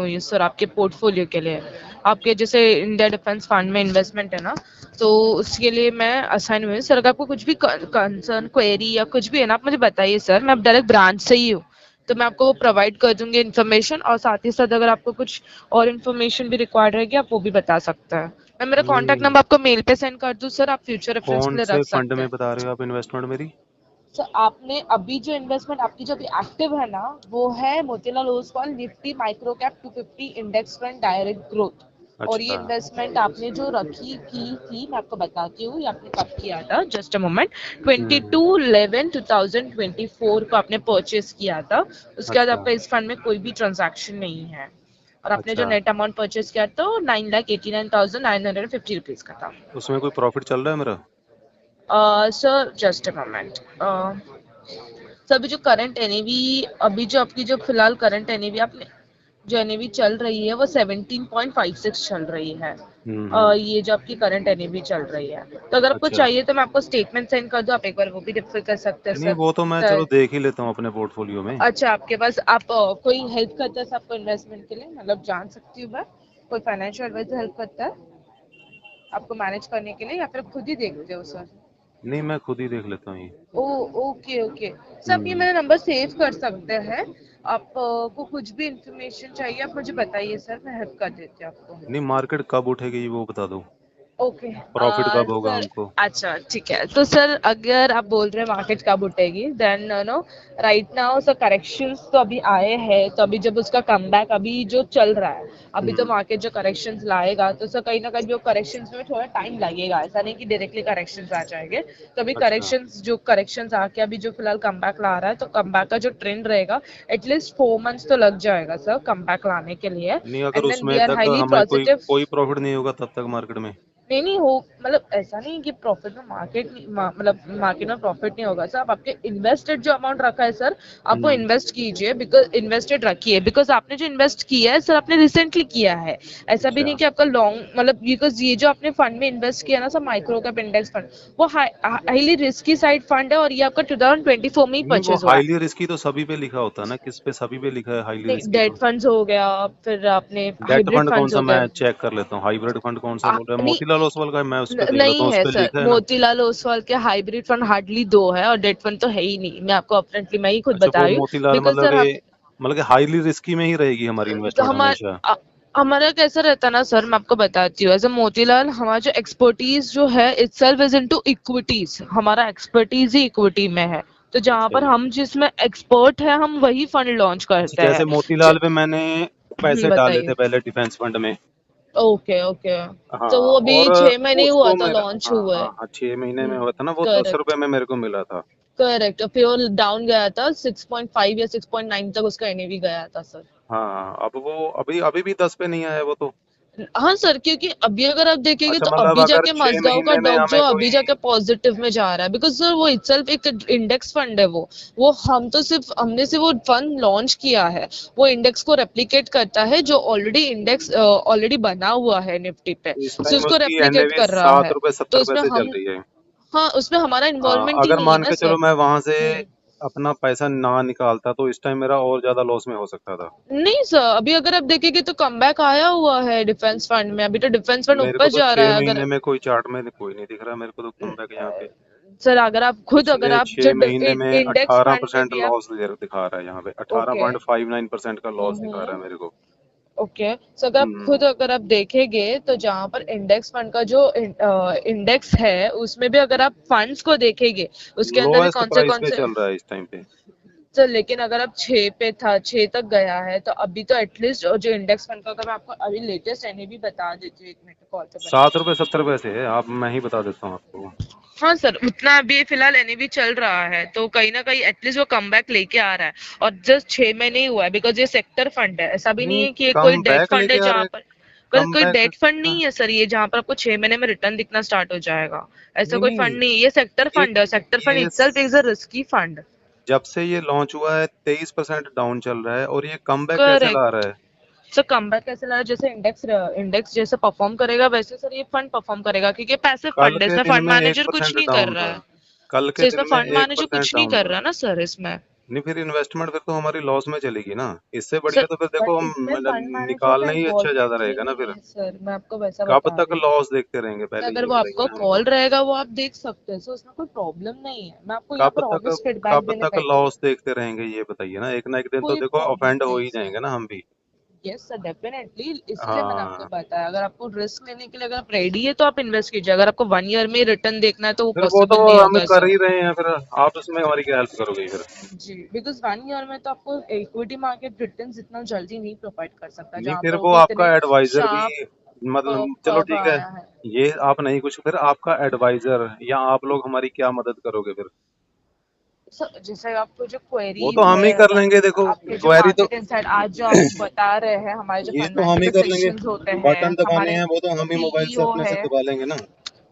हुई सर आपके पोर्टफोलियो के लिए। आपके जैसे इंडिया डिफेंस फंड में इन्वेस्टमेंट है ना, तो उसके लिए मैं असाइन हुई सर। अगर आपको कुछ भी कंसर्न क्वेरी या कुछ भी है ना, आप मुझे बताइए सर, मैं डायरेक्ट ब्रांच से ही हूँ, तो मैं आपको वो प्रोवाइड कर दूंगी इन्फॉर्मेशन। और साथ ही साथ अगर आपको कुछ और इन्फॉर्मेशन भी रिक्वायर्ड रहेगी, आप वो भी बता सकते हैं। मैं मेरा कॉन्टैक्ट नहीं, नंबर आपको मेल पे सेंड कर दूं सर, आप फ्यूचर रेफरेंस के कौन लिए से रख फंड सकते में हैं। बता रहे हो आप इन्वेस्टमेंट मेरी? सर आपने अभी जो इन्वेस्टमेंट आपकी जो अभी एक्टिव है ना, वो है Motilal Oswal Nifty micro cap 250 index fund direct growth. और ये अच्छा। इन्वेस्टमेंट आपने जो रखी की थी, मैं आपको बताती हूँ ये आपने कब किया था, जस्ट अ मोमेंट। 22/11/2024 को आपने परचेस किया था। उसके बाद अच्छा। आपका इस फंड में कोई भी ट्रांजैक्शन नहीं है। और आपने जो अच्छा, नेट अमाउंट परचेस किया था, 9,89,950 रुपीज का था। उसमें कोई प्रॉफिट चल रहा है मेरा? Sir just a moment. Sir अभी जो करंट एनएवी, अभी जो आपकी जो फिलहाल करंट एनएवी आपने जो एनएवी चल रही है वो 17.56 चल रही है। हम्म। ये जो आपकी करंट एनएवी चल रही है, तो अगर आपको अच्छा। चाहिए तो मैं आपको स्टेटमेंट सेंड कर दूं, आप एक बार वो भी रेफर कर सकते हैं नहीं, सर। वो तो मैं चलो सर देख ही लेता हूँ अपने पोर्टफोलियो में। अच्छा, आपके पास आप कोई हेल्प करता है सर आपको इन्वेस्टमेंट के लिए, मतलब जान सकती हूँ मैं, कोई फाइनेंशियल एडवाइजर हेल्प करता है आपको मैनेज करने के लिए, या फिर खुद ही देखते हो सर? नहीं, मैं खुद ही देख लेता हूँ ये। ओ, ओके ओके। सर आप ये हम्म। मेरा नंबर सेव कर सकते हैं। आप को कुछ भी इंफॉर्मेशन चाहिए आप मुझे बताइए सर, मैं हेल्प कर देती हूँ आपको। नहीं, मार्केट कब उठेगी वो बता दो। ओके प्रॉफिट कब होगा सर। हमको? अच्छा ठीक है, तो सर अगर आप बोल रहे हैं मार्केट कब उठेगी, then no right now sir corrections तो अभी आए हैं, तो अभी जब उसका कमबैक अभी जो चल रहा है, अभी तो हम्म। मार्केट जो करेक्शंस लाएगा, तो सर कहीं ना कहीं वो करेक्शंस में थोड़ा टाइम लगेगा, ऐसा नहीं कि डायरेक्टली करेक्शंस आ जाएंगे। तो अभी अच्छा। करेक्शंस आके अभी जो फिलहाल कमबैक ला रहा है, तो कमबैक का जो ट्रेंड रहेगा, एटलीस्ट 4 मंथ्स तो लग जाएगा सर कमबैक लाने के लिए। नहीं, अगर एंड देन वी उसमें आर तक हाईली हमें कोई पॉजिटिव। कोई प्रॉफिट नहीं होगा तब तक मार्केट में? नहीं नहीं हो, मतलब ऐसा नहीं कि प्रॉफिट में मार्केट मतलब मार्केट में प्रॉफिट नहीं होगा सर। आप आपके इन्वेस्टेड जो अमाउंट रखा है सर, आप वो हम्म। इन्वेस्ट कीजिए, बिकॉज इन्वेस्टेड रखिए, बिकॉज आपने जो इन्वेस्ट किया है सर आपने रिसेंटली किया है। ऐसा भी अच्छा। नहीं कि आपका लॉन्ग, मतलब बिकॉज ये जो आपने फंड में इन्वेस्ट किया ना sir, micro cap index fund, वो हाईली रिस्की साइड फंड है, और ये आपका 2024 में ही नहीं, वो परचेज हुआ है। हाईली रिस्की तो सभी पे लिखा होता है ना, किस पे सभी पे लिखा है हाईली नहीं, रिस्की डेट तो। फंड्स हो गया, फिर आपने डेट हाइब्रिड फंड कौन फंड्स सा, हो मैं गए। चेक कर लेता हूँ। हाइब्रिड फंड कौन सा बोल रहा है? नहीं, मोतीलाल ओसवाल का है, मैं उस पे देख लेता नहीं हूँ, उस है पे सर, लिखा है ना। मोतीलाल ओसवाल के हाइब्रिड फंड हार्डली दो है, और डेट फंड तो है ही नहीं, मैं आपको अपरेंटली मैं ही खुद अच्छा, बता वो रही हूँ। मोतीलाल बिकॉज सर हम मतलब कि हाईली रिस्की में ही रहेगी हमारी तो इन्वेस्टमेंट हमेशा? हमारा कैसा रहता है ना सर, मैं आपको बताती हूँ, एज अ मोतीलाल हमारा जो एक्सपर्टीज जो है इटसेल्फ इज इनटू इक्विटीज, हमारा एक्सपर्टीज ही इक्विटी में है। तो जहां अच्छा। पर हम जिसमें एक्सपर्ट है, हम वही फंड लॉन्च अच्छा, करते हैं। जैसे मोतीलाल में मैंने पैसे डाले थे बताइए। पहले डिफेंस फंड में। Okay okay. तो हाँ, वो अभी और 6 महीने ही हुआ उसको था मेरा, लॉन्च हाँ हुआ हाँ है। हाँ, 6 महीने में हुआ था ना, वो 10 रुपए करेक्ट में मेरे को मिला था। करेक्ट, फिर वो डाउन गया था 6.5 या 6.9 तक उसका एनएवी गया था सर। हाँ, अब वो अभी अभी भी 10 पे नहीं आया वो तो। हाँ सर, क्योंकि अभी अगर आप देखेंगे अच्छा, तो मतलब अभी अगर जाके छह मजगांव का महीने में डॉग जो हमें अभी कोई, जाके पॉजिटिव में जा रहा है, बिकॉज सर वो इटसेल्फ एक इंडेक्स फंड है। वो हम तो सिर्फ हमने सिर्फ वो फंड लॉन्च किया है, वो इंडेक्स को रेप्लिकेट करता है, जो ऑलरेडी इंडेक्स ऑलरेडी बना हुआ है निफ्टी पे, इस सो टाइम उसको उसकी रेप्लिकेट एनएवी कर रहा सात है। रुपए तो सत्तर उसमें पैसे चल हम, रही है। हाँ उसमें हमारा इन्वॉल्वमेंट ही अगर नहीं है मान ना के चलो सर। मैं वहां से हम्म। अपना पैसा ना निकालता तो इस टाइम मेरा और ज्यादा लॉस में हो सकता था। नहीं सर, अभी अगर आप देखेंगे तो कमबैक आया हुआ है डिफेंस फंड में, अभी तो डिफेंस फंड मेरे ऊपर को तो जा छह रहा है। महीने अगर में कोई चार्ट में कोई नहीं दिख रहा मेरे को तो कमबैक यहाँ पे। सर अगर आप खुद, अगर पिछले आप जो 6 महीने में इंडेक्स अठारह फंड में परसेंट भी आप, लॉस दिखा रहा है यहाँ पे, अठारह okay. Point five nine percent का लॉस दिखा रहा हम्म। है मेरे को। ओके, सो अगर आप हम्म। खुद, अगर आप देखेंगे तो जहां पर इंडेक्स फंड का जो इंडेक्स है, उसमें भी अगर आप फंड्स को देखेंगे, उसके अंदर भी लोएस्ट प्राइस कौन पे से चल रहा है इस टाइम पे। सर, लेकिन अगर आप 6 पे था, 6 तक गया है, तो अभी तो एटलीस्ट जो इंडेक्स फंड का, अगर मैं आपको अभी लेटेस्ट एनएवी बता देती हूँ, 1 मिनट कॉल पे बने 7 रुपए 70 पैसे है, आप, मैं ही बता देता हूँ आपको। हाँ सर, उतना अभी फिलहाल एनएवी चल रहा है, तो कहीं ना कहीं एटलीस्ट वो कमबैक लेके आ रहा है। और जस्ट 6 महीने ही हुआ है, बिकॉज ये सेक्टर फंड है, ऐसा भी नहीं नहीं, है कि ये कोई कम डेट बैक फंड है लेके आ जहां रहे, पर कल कम कोई बैक। डेट फंड नहीं है सर, ये जहां पर आपको 6 महीने में रिटर्न दिखना स्टार्ट हो जाएगा। ऐसा नहीं कोई नहीं, फंड नहीं है, ये सेक्टर ये फंड है, सेक्टर फंड ये itself is a risky fund. जब से ये लॉन्च हुआ है 23% डाउन चल रहा है, और ये कम बैक कैसे ला करेक्ट रहा है? सर, कमबैक कैसे ला रहा है, जैसे इंडेक्स जैसे परफॉर्म करेगा वैसे सर ये फंड परफॉर्म करेगा, क्योंकि पैसिव कल फंड है, के इसमें दिन फंड में एक मैनेजर कुछ परसेंट नहीं कर डाउन रहा था। है। कल के सर इसमें दिन में फंड एक मैनेजर परसेंट कुछ नहीं डाउन कर था। रहा ना सर इसमें। नहीं फिर इन्वेस्टमेंट फिर तो हमारी लॉस में चलेगी ना। इससे बढ़िया सर तो फिर देखो बट हम इसमें फंड मैनेजर का निकालना ही अच्छा ज्यादा इन्वॉल्वमेंट ही रहेगा ना नहीं फिर। है सर, मैं आपको वैसा कब बता तक रही हूँ। लॉस देखते रहेंगे सर पहले अगर ये वो आपको बताइए हमको। कॉल रहेगा वो आप देख सकते हैं, सो उसमें कोई प्रॉब्लम नहीं है, मैं आपको यहाँ कब पर तक ऑनेस्ट फीडबैक कब देने तक बैठी हूँ। लॉस देखते रहेंगे ये बताइए ना, एक ना एक दिन तो कोई देखो प्रॉब्लम ऑफेंड हो नहीं ही सर। जाएंगे ना हम भी। यस सर डेफिनेटली, इसलिए मैंने आपको हाँ बताया अगर आपको रिस्क लेने के लिए अगर आप रेडी है तो आप इन्वेस्ट कीजिए, अगर आपको 1 ईयर में रिटर्न देखना है तो वो फिर वो तो पॉसिबल नहीं हम होगा कर सर। ही रहे हैं, फिर आप उसमें हमारी क्या हेल्प करोगे फिर। जी बिकॉज 1 ईयर में तो आपको इक्विटी मार्केट रिटर्न इतना जल्दी नहीं प्रोवाइड कर सकता नहीं जहाँ फिर पर वो वो आपका इतने एडवाइजर भी, शार्प मतलब चलो कर्व ठीक है, आया है। ये आप नहीं कुछ, फिर आपका एडवाइजर या आप लोग हमारी क्या मदद करोगे फिर। सर जैसे आपको जो वो तो क्वेरीज हम है, ही कर लेंगे देखो। आपके जो क्वेरी तो मार्केट इनसाइड आज जो आप बता रहे हैं, हमारे जो ये फंड तो हम ही मैनेजर के कर लेंगे। सेशंस होते हैं, बटन दबाने हमारे हैं वो तो हम ही मोबाइल से सीईओ अपने से है, दबा लेंगे ना।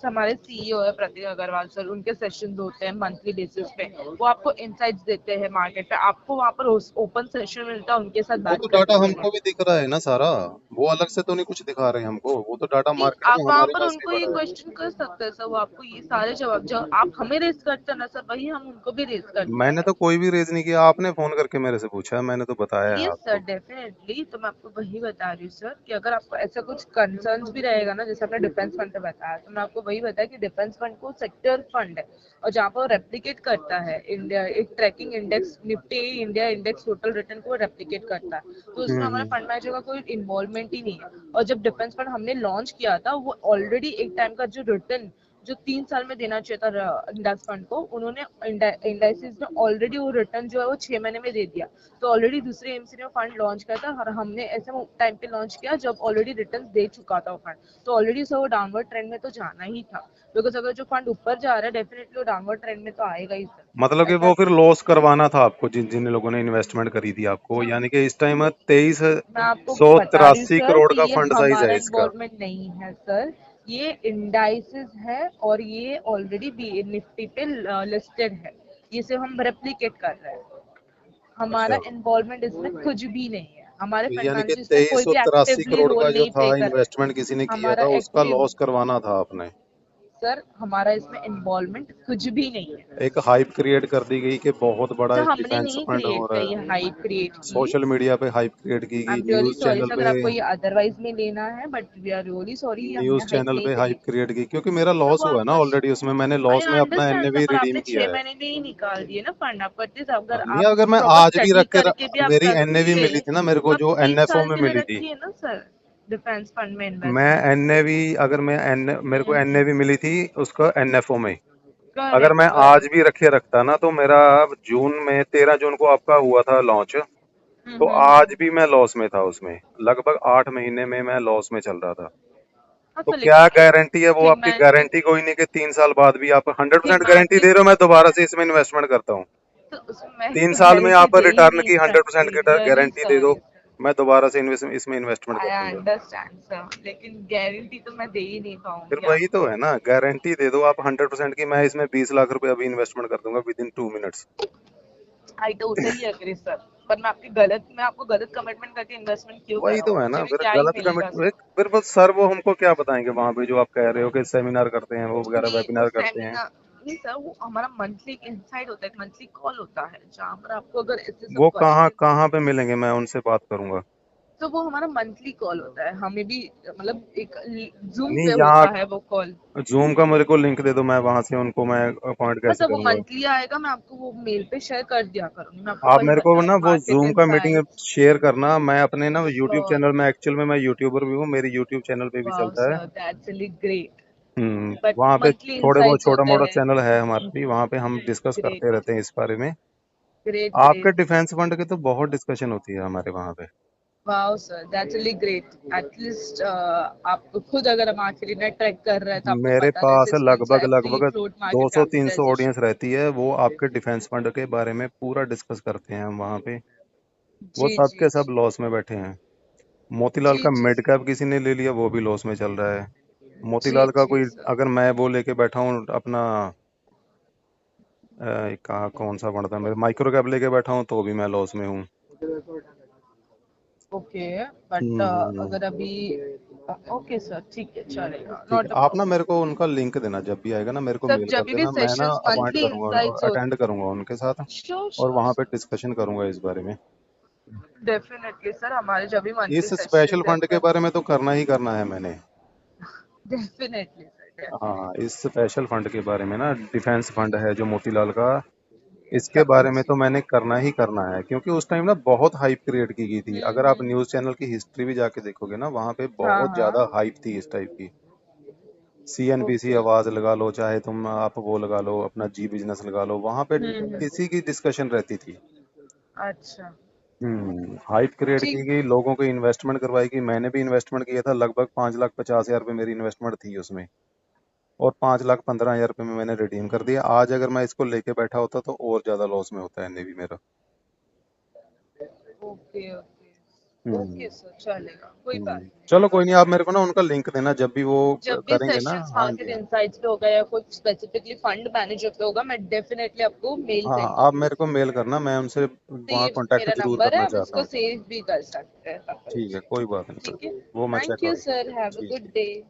हमारे सीईओ है प्रतीक अग्रवाल सर, उनके सेशंस होते हैं मंथली बेसिस पे। वो आपको इनसाइट्स देते हैं मार्केट पे, आपको वहाँ पर ओपन सेशन मिलता है उनके साथ वो बात तो डाटा करने के लिए। हमको भी दिख रहा है ना सारा। वो अलग से तो नहीं कुछ दिखा रहे हैं हमको, वो तो डाटा नहीं मार्केट आप में वहां हमारे पर पास भी उनको ये पड़ा है। क्वेश्चन कर सकते हैं सर, वो आपको ये सारे जवाब जो आप हमें रेज करते हैं ना सर, वही हम उनको भी रेज करते मैंने हैं। तो कोई भी रेज नहीं किया, आपने फोन करके मेरे से पूछा है, मैंने तो बताया है यस सर आपको। डेफिनेटली, तो मैं आपको वही बता रही हूँ सर कि अगर आपको ऐसा कुछ कंसर्न्स भी रहेगा ना, जैसे आपने डिफेंस फंड पे बताया, तो मैं आपको वही बताया कि डिफेंस फंड को सेक्टर फंड है, और जहाँ पर वो रेप्लिकेट करता है इंडिया एक tracking index, Nifty India index total return को रेप्लिकेट करता है, तो उसमें हमारा हम्म। फंड मैनेजर का कोई इन्वॉल्वमेंट ही नहीं है। और जब डिफेंस फंड हमने लॉन्च किया था, वो ऑलरेडी एक टाइम का जो रिटर्न जो 3 साल में देना चाहिए था इंडेक्स फंड को, उन्होंने इंडाइसिस में ऑलरेडी वो रिटर्न जो है वो 6 महीने में दे दिया। तो ऑलरेडी दूसरे एमसी ने फंड लॉन्च किया था और हमने ऐसे टाइम पे लॉन्च किया जब ऑलरेडी रिटर्न दे चुका था वो फंड, तो ऑलरेडी सर वो डाउनवर्ड ट्रेंड में तो जाना ही था, बिकॉज अगर जो फंड ऊपर जा रहा है डेफिनेटली वो डाउनवर्ड ट्रेंड में तो आएगा ही मतलब सर, कि ऐसा वो फिर नहीं है। लॉस करवाना था आपको, जिन जिन लोगों ने इन्वेस्टमेंट करी थी आपको, सर यानी कि इस टाइम 23 मैं आपको सौ बता रही हूँ तिरासी सर करोड़ कि का ये फंड साइज हमारा है इसका। इन्वॉल्वमेंट नहीं है सर, ये इंडाइसिस है और ये ऑलरेडी बी निफ्टी पे लिस्टेड है, ये सिर्फ हम रेप्लिकेट कर रहे हैं, हमारा अच्छा, इन्वॉल्वमेंट इसमें कुछ भी नहीं है, हमारे तो फंड यानी कि मैनेजर इसमें तेईस कोई सौ भी तिरासी एक्टिवली करोड़ का रोल जो नहीं था प्ले कर रहे इन्वेस्टमेंट किसी ने हैं, किया हमारा था, उसका एक्टिव लॉस करवाना था आपने। सर हमारा इसमें इन्वॉल्वमेंट कुछ भी नहीं है। एक हाइप क्रिएट कर दी गई कि बहुत बड़ा सर हमने डिफेंस नहीं फंड हो क्रिएट रहा की है। है, हाइप क्रिएट की। सोशल मीडिया पे हाइप क्रिएट की आई गई, am really news sorry channel sir अगर पे, आपको ये अदरवाइज में लेना है, but we are really sorry, हमने न्यूज हाइप चैनल नहीं पे हाइप क्रिएट क्रिएट की, क्योंकि मेरा सर, लॉस वो हुआ है ना आपका ऑलरेडी उसमें, मैंने आई लॉस में अपना अंडरस्टैंड सर, एनएवी पर रिडीम आपने किया छह है। महीने में ही निकाल दिए ना फंड, आपको एटलीस्ट अगर नहीं आप अगर मैं प्रॉपर आज भी स्टडी रख के करके भी आप मेरी एनएवी रखिए, मिली थी ना मेरे को, तो आप जो 3 साल एनएफओ में के लिए मिली थी। रखिए ना सर, डिफेंस फंड में मैं इन्वेस्टमेंट। एनएवी, अगर मैं एन मेरे को एनएवी मिली थी उसका एनएफओ में, अगर करेक्ट मैं आज करेक्ट। भी रखे रखता ना तो मेरा जून में 13 जून को आपका हुआ था लॉन्च, तो आज हम्म। भी मैं लॉस में था उसमें। लगभग 8 महीने में मैं लॉस में चल रहा था। हाँ तो तो क्या लेकिन एक गारंटी है, वो थिंग आपकी मैं गारंटी कोई नहीं कि 3 साल बाद भी आप थिंग 100% मैं गारंटी आपकी, दे रहे हो मैं दोबारा से इसमें इन्वेस्टमेंट करता हूँ। तो उसमें तीन तो साल में गारंटी आप दे ही रिटर्न नहीं की 100% सकती, की रियली गारंटी दे दो, सॉरी। मैं दोबारा से इसमें इन्वेस्टमेंट आई कर दूंगा। अंडरस्टैंड सर, लेकिन गारंटी तो मैं दे ही नहीं फिर पाऊंगी वही तो आपको। है ना, गारंटी दे दो आप 100% की, मैं इसमें 20 लाख रुपए अभी इन्वेस्टमेंट कर दूंगा within 2 minutes. I totally agree sir, पर मैं आपको गलत कमिटमेंट करके इन्वेस्टमेंट क्यों वही तो कराऊं, है ना, मुझे भी फिर क्या ही गलत मिलेगा सर। कमिट, फिर बस सर वो हमको क्या बताएंगे वहां पे, जो आप कह रहे हो कि सेमिनार करते हैं वो वगैरह, नहीं वो वेबिनार करते हैं। सेमिनार नहीं सर, वो हमारा मंथली इनसाइट होता है, मंथली कॉल होता है जहाँ पर आपको अगर ऐसे सब वो कहाँ क्वेश्चन, कहाँ पे मिलेंगे, मैं उनसे बात करूंगा। तो वो हमारा मंथली कॉल होता है, हमें भी मतलब एक जूम नहीं पे यहाँ होता है वो कॉल। जूम का मेरे को लिंक दे दो, मैं वहां से उनको मैं अपॉइंट हाँ कैसे सर वो करूंगा। मंथली आएगा, मैं आपको वो मेल पे शेयर कर दिया करूंगी, मैं आपको आप वही मेरे को बता ना रही हूँ वो मार्केट जूम का मीटिंग इनसाइट। शेयर करना, मैं अपने ना यूट्यूब श्योर। चैनल में, एक्चुअल में मैं यूट्यूबर भी हूँ, मेरी यूट्यूब चैनल पे भी वाओ चलता है। Sir that's really great. But वहाँ पे मंथली थोड़े बहुत इनसाइट्स छोटा होते मोटा हैं। चैनल है हमारा भी, वहाँ पे हम डिस्कस करते ग्रेट रहते हैं इस बारे में। ग्रेट आपके ग्रेट। डिफेंस फंड के तो बहुत डिस्कशन होती है हमारे वहाँ पे। Wow sir that's really great, at least आप खुद अगर मार्केट नेट ट्रैक कर रहे हैं तो आपको मेरे पता है पास सिक्स मंथ्स लगभग एक्चुअली लगभग फ्लोट मार्केट 200-300 कैपिटलाइजेशन। ऑडियंस रहती है, वो आपके डिफेंस फंड के बारे में पूरा डिस्कस करते हैं हम वहाँ पे। वो जी सब जी के सब जी लॉस में बैठे हैं। मोतीलाल जी का जी मिड कैप किसी ने ले लिया, वो भी लॉस में चल रहा है। जी मोतीलाल का जी कोई, सर। अगर मैं वो लेके बैठा हूँ अपना, कहाँ कौन सा फंड था मेरे, माइक्रो कैप लेके बैठा हूँ तो भी मैं लॉस में हूँ। ओके बट हम्म। अगर अभी ओके सर, ठीक है, चलेगा, ठीक नॉट है, अ आप ना प्रॉब्लम। मेरे को उनका लिंक देना, जब भी आएगा ना मेरे को सर मेल जब कर भी देना, मैं ना सेशंस अपॉइंट मंथली करूंगा इनसाइट्स और होते अटेंड करूंगा उनके साथ, हैं। श्योर और श्योर वहां पे सर, डिस्कशन करूंगा इस बारे में। डेफिनेटली सर, हमारे जब भी मंथली इस स्पेशल सेशंस फंड रहते के हैं। बारे में तो करना ही करना है मैंने। डेफिनेटली सर, हाँ, डेफिनेटली। इस स्पेशल फंड के बारे में ना, डिफेंस फंड है जो मोतीलाल का, इसके समझ बारे में तो गई। मैंने करना ही करना है, क्योंकि उस टाइम ना बहुत हाइप क्रिएट की गई थी। अगर आप हम्म। न्यूज़ चैनल की हिस्ट्री भी जाके देखोगे ना, वहां पे हाँ बहुत ज्यादा हाँ। हाइप थी इस टाइप की। CNBC okay. आवाज लगा लो, चाहे तुम आप वो लगा लो, अपना जी बिजनेस लगा लो, वहां पे हम्म। इसी की डिस्कशन रहती थी। अच्छा। हाइप क्रिएट की ठीक। गई, लोगों को इन्वेस्टमेंट करवाई गई, मैंने भी इन्वेस्टमेंट किया था, लगभग 5,50,000 रुपये मेरी इन्वेस्टमेंट थी उसमें, और 5,15,000 रुपये में मैंने रिडीम कर दिया। आज अगर मैं इसको लेके बैठा होता तो और ज्यादा लॉस में होता है नेवी मेरा। Okay okay. ओके हम्म। सर, चलेगा, कोई बात नहीं, चलो कोई नॉट नहीं, अ आप मेरे को ना प्रॉब्लम। उनका लिंक देना जब भी वो जब भी करेंगे ना। सेशंस हाँ मार्केट जी, हाँ। इनसाइट्स पे होगा या कुछ स्पेसिफिकली फंड मैनेजर पे होगा, मैं डेफिनेटली आपको मेल हाँ, सेंड आप करूंगी। मेरे को मेल करना, मैं उनसे वहाँ सेव कांटेक्ट मेरा जरूर नंबर है, करना आप चाहता इसको हूँ। सेव भी कर सकते हैं। ठीक है, कोई बात नहीं सर, ठीक है। वो मैं चेक थैंक यू करूँगा। सर, हैव अ ठीक गुड है। डे।